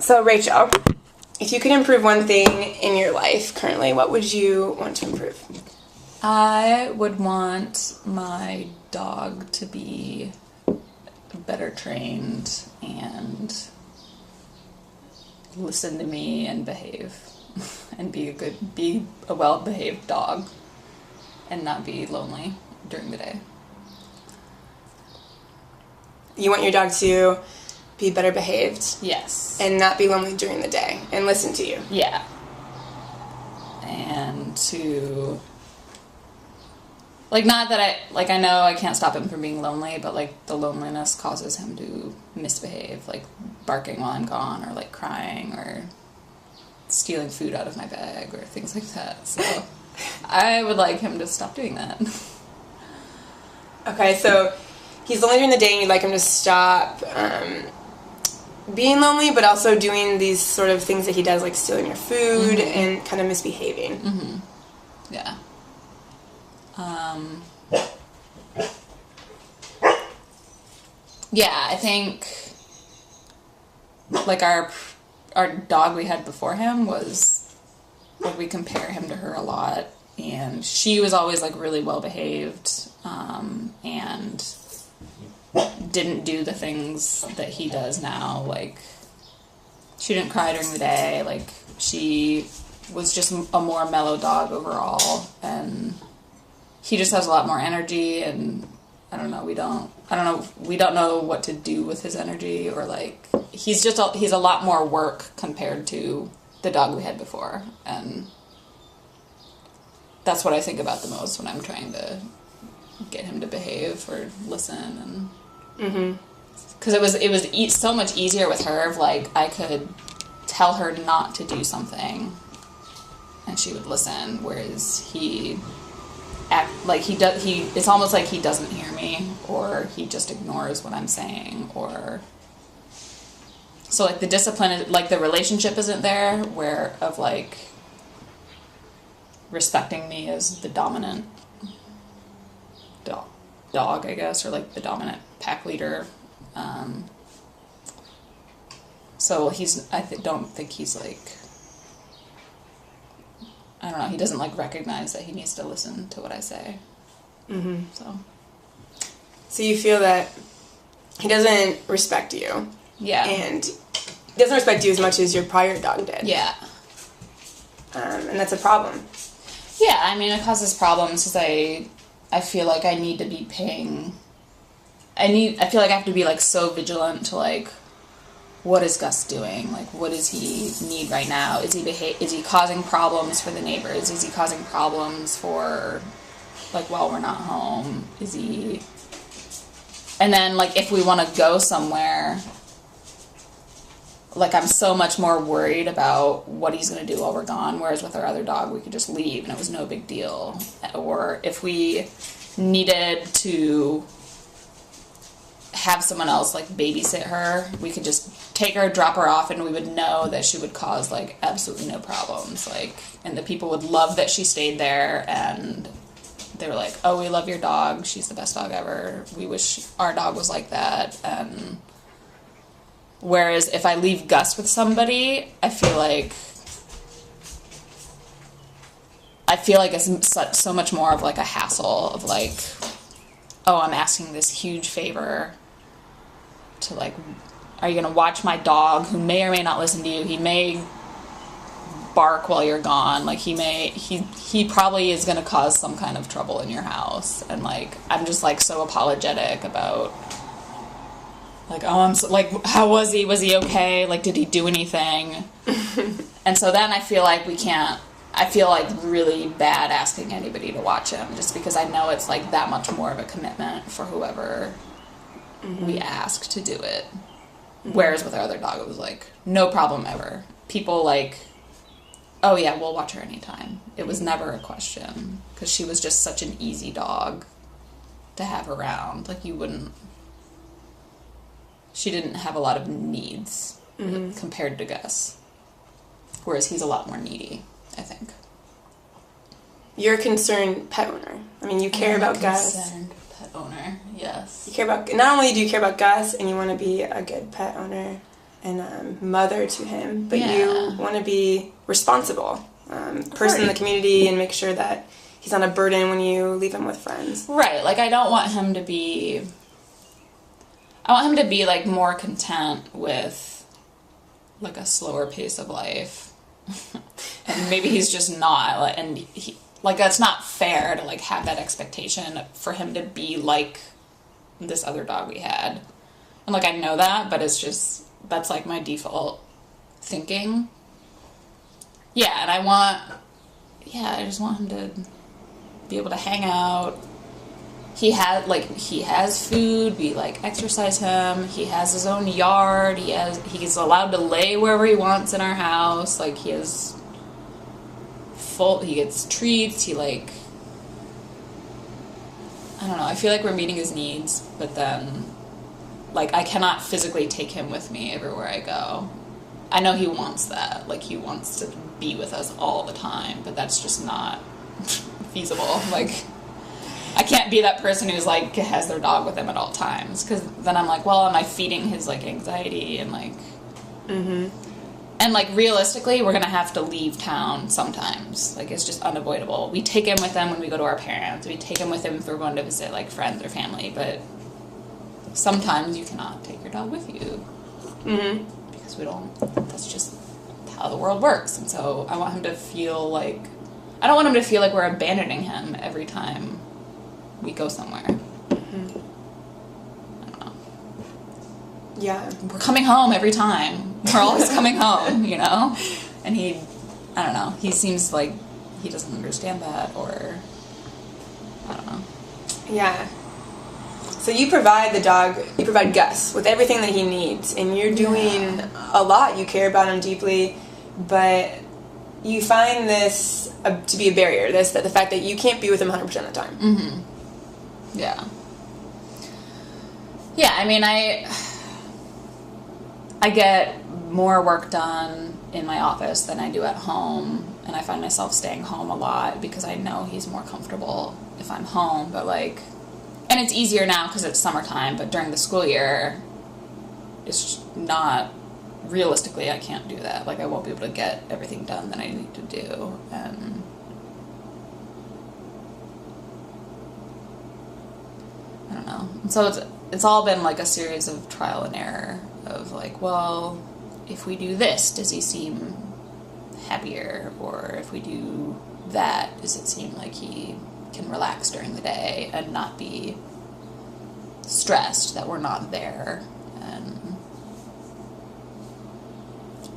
So, Rachel, if you could improve one thing in your life currently, what would you want to improve? I would want my dog to be better trained and listen to me and behave and be a well-behaved dog and not be lonely during the day. You want your dog to be better behaved? Yes. And not be lonely during the day and listen to you? Yeah. And to... Like, not that I know I can't stop him from being lonely, but, like, the loneliness causes him to misbehave, like, barking while I'm gone, or, like, crying, or stealing food out of my bag, or things like that. So, I would like him to stop doing that. Okay, so he's lonely during the day, and you'd like him to stop being lonely, but also doing these sort of things that he does, like stealing your food and kind of misbehaving. Mm-hmm. Yeah. Yeah, I think, like, our dog we had before him was, like, we compare him to her a lot, and she was always, like, really well behaved, and didn't do the things that he does now. Like, she didn't cry during the day, like, she was just a more mellow dog overall, and he just has a lot more energy, and I don't know, we don't know what to do with his energy, or, like, he's a lot more work compared to the dog we had before, and that's what I think about the most when I'm trying to get him to behave or listen, and because it was so much easier with her. Like, I could tell her not to do something, and she would listen, whereas it's almost like he doesn't hear me, or he just ignores what I'm saying, or so, like, the discipline, like, the relationship isn't there, of like respecting me as the dominant dog, I guess, or, like, the dominant pack leader. So don't think he's, like, I don't know, he doesn't, like, recognize that he needs to listen to what I say. Mm-hmm. So you feel that he doesn't respect you. Yeah. And he doesn't respect you as much as your prior dog did. Yeah. And that's a problem. Yeah, I mean, it causes problems because I feel like I need to be I feel like I have to be, like, so vigilant to, like, what is Gus doing? Like, what does he need right now? Is he causing problems for the neighbors? Is he causing problems for, like, while we're not home? And then, like, if we want to go somewhere, like, I'm so much more worried about what he's going to do while we're gone, whereas with our other dog, we could just leave and it was no big deal. Or if we needed to have someone else, like, babysit her, we could just take her, drop her off, and we would know that she would cause, like, absolutely no problems. Like, and the people would love that she stayed there, and they were like, oh, we love your dog, she's the best dog ever, we wish our dog was like that. And whereas if I leave Gus with somebody, I feel like it's so much more of, like, a hassle of, like, oh, I'm asking this huge favor to, like, are you going to watch my dog who may or may not listen to you? He may bark while you're gone. Like, he probably is going to cause some kind of trouble in your house. And, like, I'm just, like, so apologetic about, like, oh, I'm so, like, how was he? Was he okay? Like, did he do anything? And so then I feel like really bad asking anybody to watch him, just because I know it's, like, that much more of a commitment for whoever we ask to do it. Whereas with our other dog, it was, like, no problem ever. People, like, oh yeah, we'll watch her anytime. It was never a question, because she was just such an easy dog to have around. Like, she didn't have a lot of needs compared to Gus. Whereas he's a lot more needy, I think. You're a concerned pet owner. I mean, you care about Gus. Concerned pet owner, yes. You care about, not only do you care about Gus and you want to be a good pet owner and mother to him, but Yeah. you want to be responsible person in the community and make sure that he's not a burden when you leave him with friends. Right. Like, I don't want him to be... I want him to be, like, more content with, like, a slower pace of life. And maybe he's just not. And he... Like, that's not fair to, like, have that expectation for him to be like this other dog we had. And, like, I know that, but it's just, that's, like, my default thinking. Yeah, and I just want him to be able to hang out. He has food, we, like, exercise him, he has his own yard, he's allowed to lay wherever he wants in our house, like, he gets treats, he, like, I don't know, I feel like we're meeting his needs, but then, like, I cannot physically take him with me everywhere I go. I know he wants that, like, he wants to be with us all the time, but that's just not feasible. Like, I can't be that person who's, like, has their dog with them at all times, because then I'm like, well, am I feeding his, like, anxiety, and, like... Mm-hmm. And, like, realistically, we're gonna have to leave town sometimes. Like, it's just unavoidable. We take him with them when we go to our parents. We take him with him if we're going to visit, like, friends or family. But sometimes you cannot take your dog with you. Mm-hmm. Because that's just how the world works. And so I want him to feel like... I don't want him to feel like we're abandoning him every time we go somewhere. Mm-hmm. I don't know. Yeah. We're coming home every time. We're always coming home, you know? And I don't know, he seems like he doesn't understand that, or, I don't know. Yeah. So you provide Gus with everything that he needs, and you're doing a lot. You care about him deeply, but you find this to be a barrier, the fact that you can't be with him 100% of the time. Mm-hmm. Yeah. Yeah, I mean, I get more work done in my office than I do at home, and I find myself staying home a lot because I know he's more comfortable if I'm home, but, like, and it's easier now because it's summertime, but during the school year, it's not, realistically, I can't do that. Like, I won't be able to get everything done that I need to do, and I don't know. And so it's all been, like, a series of trial and error of, like, well, if we do this, does he seem happier? Or if we do that, does it seem like he can relax during the day and not be stressed that we're not there? And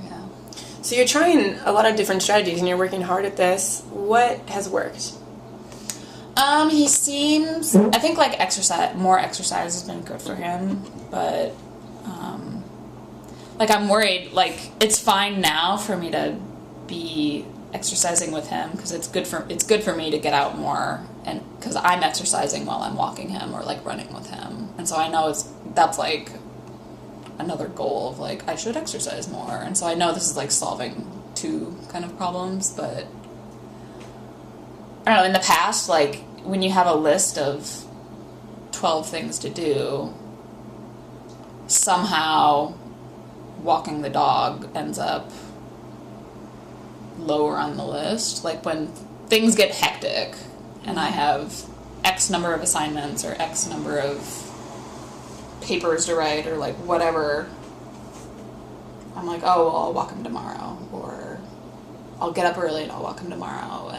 yeah. So you're trying a lot of different strategies and you're working hard at this. What has worked? He seems, I think, like, more exercise has been good for him, but like, I'm worried, like, it's fine now for me to be exercising with him because it's good for me to get out more, and because I'm exercising while I'm walking him or, like, running with him, and so I know that's like another goal of, like, I should exercise more, and so I know this is, like, solving two kind of problems, but I don't know, in the past, like, when you have a list of 12 things to do, somehow walking the dog ends up lower on the list. Like, when things get hectic and I have X number of assignments or X number of papers to write or, like, whatever, I'm like, oh, well, I'll walk him tomorrow, or I'll get up early and I'll walk him tomorrow,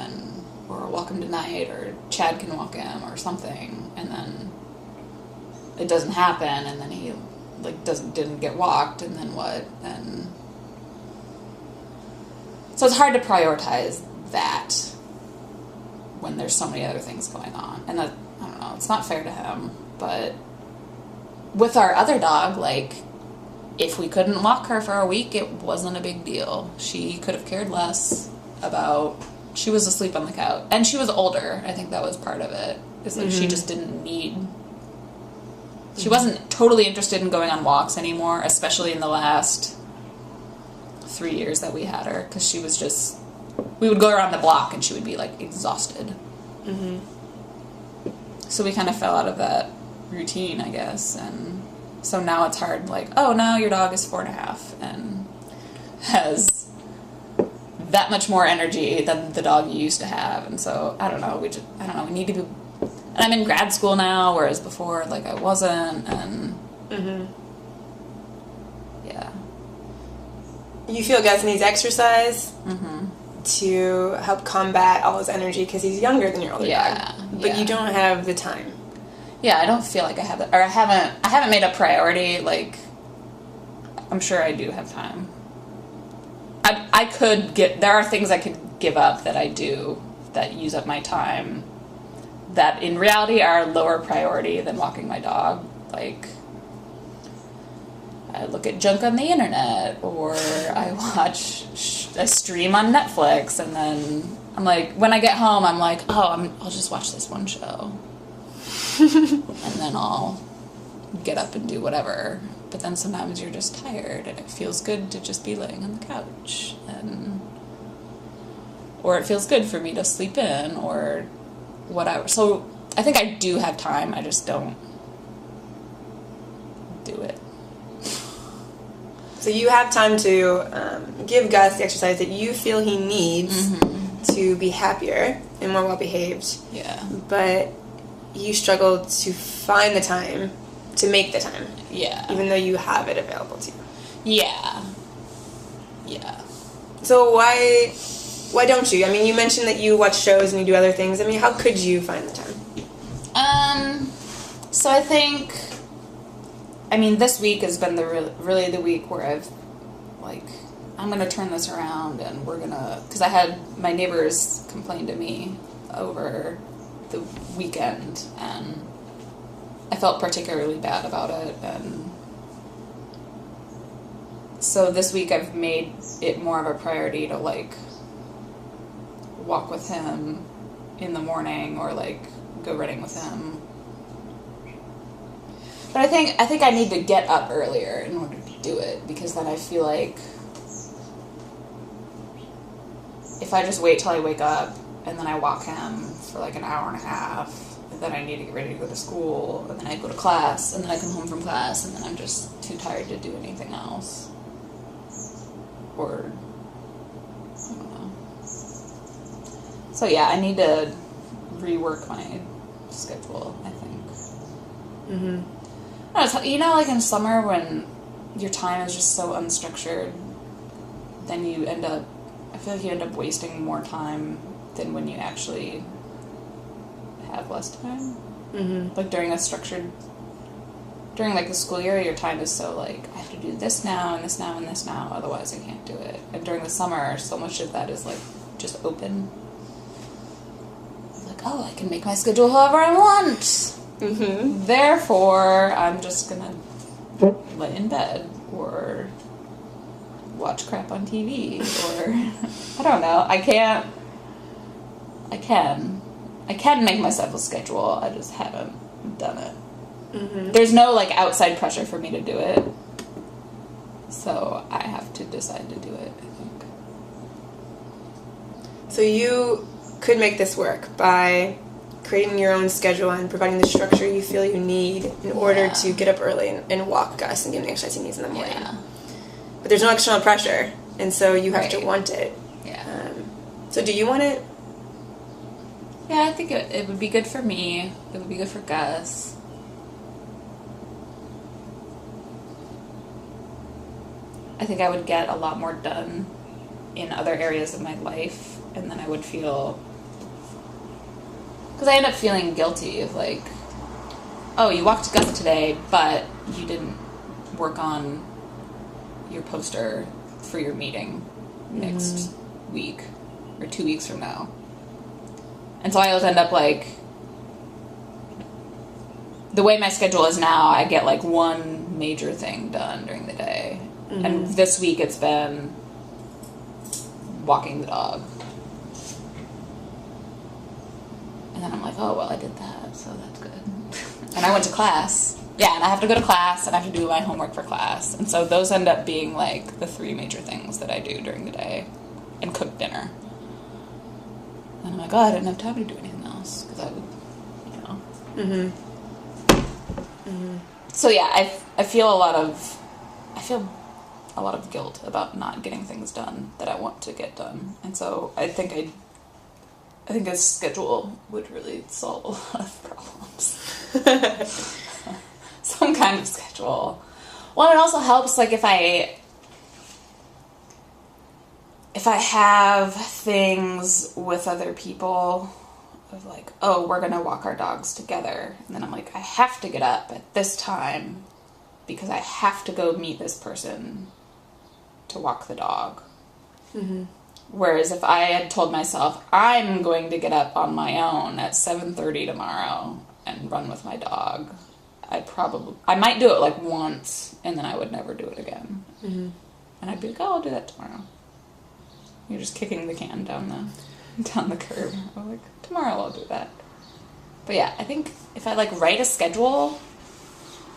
or I'll walk him tonight, or Chad can walk him, or something, and then it doesn't happen, and then he, like, didn't get walked, and then what? And so it's hard to prioritize that when there's so many other things going on, and that, I don't know, it's not fair to him. But with our other dog, like, if we couldn't walk her for a week, it wasn't a big deal. She could have cared less about, she was asleep on the couch, and she was older. I think that was part of it. It's like, she just didn't need, she wasn't totally interested in going on walks anymore, especially in the last 3 years that we had her, because she was just, we would go around the block and she would be, like, exhausted. So we kind of fell out of that routine, I guess, and So now it's hard, like, oh, now your dog is 4.5 and has that much more energy than the dog you used to have. And so, I don't know, we need to be, and I'm in grad school now, whereas before, like, I wasn't, and, yeah. You feel Gus needs exercise to help combat all his energy because he's younger than your older dog. But you don't have the time. Yeah, I don't feel like I have it, or I haven't made a priority. Like, I'm sure I do have time. There are things I could give up that I do that use up my time that in reality are lower priority than walking my dog. Like, I look at junk on the internet, or I watch a stream on Netflix, and then I'm like, when I get home, I'm like, oh, I'll just watch this one show. And then I'll get up and do whatever. But then sometimes you're just tired, and it feels good to just be laying on the couch, or it feels good for me to sleep in, or whatever. So I think I do have time, I just don't do it. So you have time to give Gus the exercise that you feel he needs to be happier and more well-behaved. Yeah. But you struggle to find the time to make the time. Yeah. Even though you have it available to you. Yeah. Yeah. So why don't you? I mean, you mentioned that you watch shows and you do other things. I mean, how could you find the time? So I think, this week has been really the week where I've, like, I'm going to turn this around, and we're going to, because I had my neighbors complain to me over the weekend, and I felt particularly bad about it, and so this week I've made it more of a priority to, like, walk with him in the morning, or, like, go running with him. But I think I need to get up earlier in order to do it, because then I feel like if I just wait till I wake up and then I walk him for like an hour and a half, and then I need to get ready to go to school, and then I go to class, and then I come home from class, and then I'm just too tired to do anything else. Or, I don't know. So yeah, I need to rework my schedule, I think. I don't know, you know, like in summer when your time is just so unstructured, then I feel like you end up wasting more time than when you actually have less time. Like during like the school year, your time is so like, I have to do this now, and this now, and this now, otherwise I can't do it. And during the summer, so much of that is like just open. Like, oh, I can make my schedule however I want. Therefore, I'm just gonna lay in bed or watch crap on TV, or I don't know. I can make myself a schedule. I just haven't done it. There's no like outside pressure for me to do it, so I have to decide to do it, I think. So you could make this work by creating your own schedule and providing the structure you feel you need in order to get up early and walk Gus and give him the exercise he needs in the morning. But there's no external pressure, and so you have to want it. So do you want it? Yeah, I think it would be good for me. It would be good for Gus. I think I would get a lot more done in other areas of my life, and then I would feel... Because I end up feeling guilty of like, oh, you walked Gus today, but you didn't work on your poster for your meeting next week or 2 weeks from now. And so I always end up like, the way my schedule is now, I get like one major thing done during the day. And this week it's been walking the dog. And then I'm like, oh, well, I did that, so that's good. And I went to class. Yeah, and I have to go to class, and I have to do my homework for class. And so those end up being, like, the 3 major things that I do during the day. And cook dinner. And I'm like, oh, I didn't have time to do anything else. Because I would, you know. So yeah, I feel a lot of guilt about not getting things done that I want to get done, and so I think a schedule would really solve a lot of problems. Some kind of schedule. Well, it also helps, like, if I have things with other people of like, oh, we're gonna walk our dogs together, and then I'm like, I have to get up at this time because I have to go meet this person to walk the dog. Mm-hmm. Whereas if I had told myself, I'm going to get up on my own at 7:30 tomorrow and run with my dog, I might do it like once, and then I would never do it again. Mm-hmm. And I'd be like, oh, I'll do that tomorrow. You're just kicking the can down the curb. I'm like, tomorrow I'll do that. But yeah, I think if I like write a schedule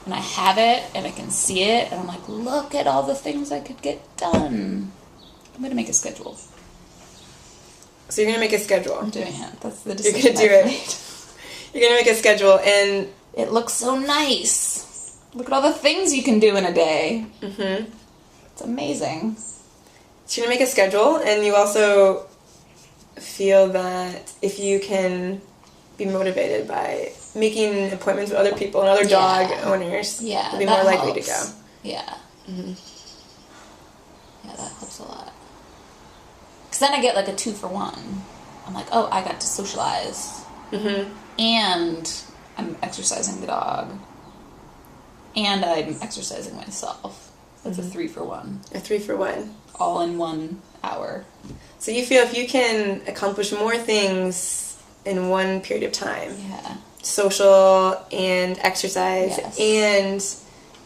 and I have it and I can see it and I'm like, look at all the things I could get done. I'm gonna make a schedule. So you're gonna make a schedule. I'm doing it. That's the You're decision gonna do I've it. made. You're gonna make a schedule, and it looks so nice. Look at all the things you can do in a day. mm-hmm. It's amazing. So you're gonna make a schedule, and you also feel that if you can be motivated by making appointments with other people and other dog owners, you'll be more likely to go. Yeah. Mm-hmm. Yeah, that helps a lot. Because then I get like a 2-for-1. I'm like, oh, I got to socialize. Mm-hmm. And I'm exercising the dog. And I'm exercising myself. That's a 3-for-1. A 3-for-1. All in 1 hour. So you feel if you can accomplish more things in one period of time, social and exercise, and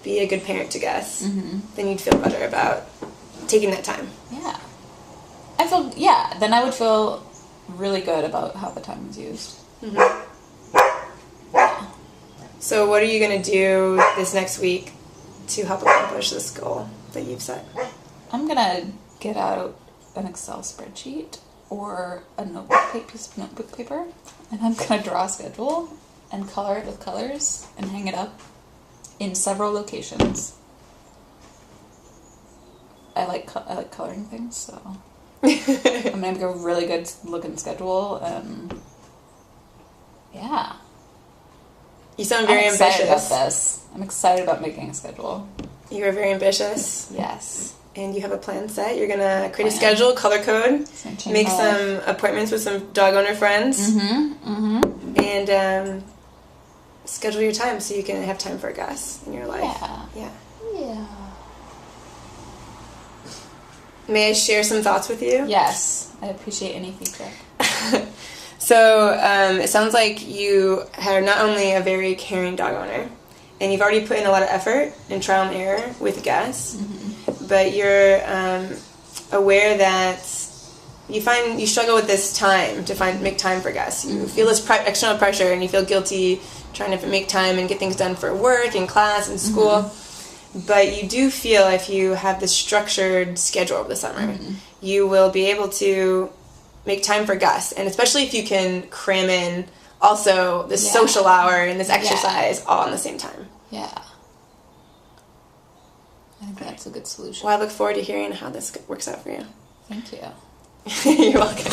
be a good parent to Gus, then you'd feel better about taking that time. Yeah. Then I would feel really good about how the time was used. Mm-hmm. So what are you going to do this next week to help accomplish this goal that you've set? I'm going to get out an Excel spreadsheet or a piece of notebook paper, and I'm going to draw a schedule and color it with colors and hang it up in several locations. I like coloring things, so I'm going to make a really good looking schedule, and yeah. You sound very ambitious. I'm excited about this. I'm excited about making a schedule. You are very ambitious. Yes. And you have a plan set. You're going to create a schedule, color code, make some appointments with some dog owner friends, and schedule your time so you can have time for Gus in your life. Yeah. May I share some thoughts with you? Yes. I appreciate any feedback. So, it sounds like you are not only a very caring dog owner, and you've already put in a lot of effort and trial and error with Gus, but you're aware that you struggle with this time to make time for Gus. You feel this external pressure, and you feel guilty trying to make time and get things done for work and class and school. But you do feel if you have this structured schedule over the summer, you will be able to make time for Gus, and especially if you can cram in also this social hour and this exercise all in the same time. Yeah. I think that's a good solution. Well, I look forward to hearing how this works out for you. Thank you. You're welcome.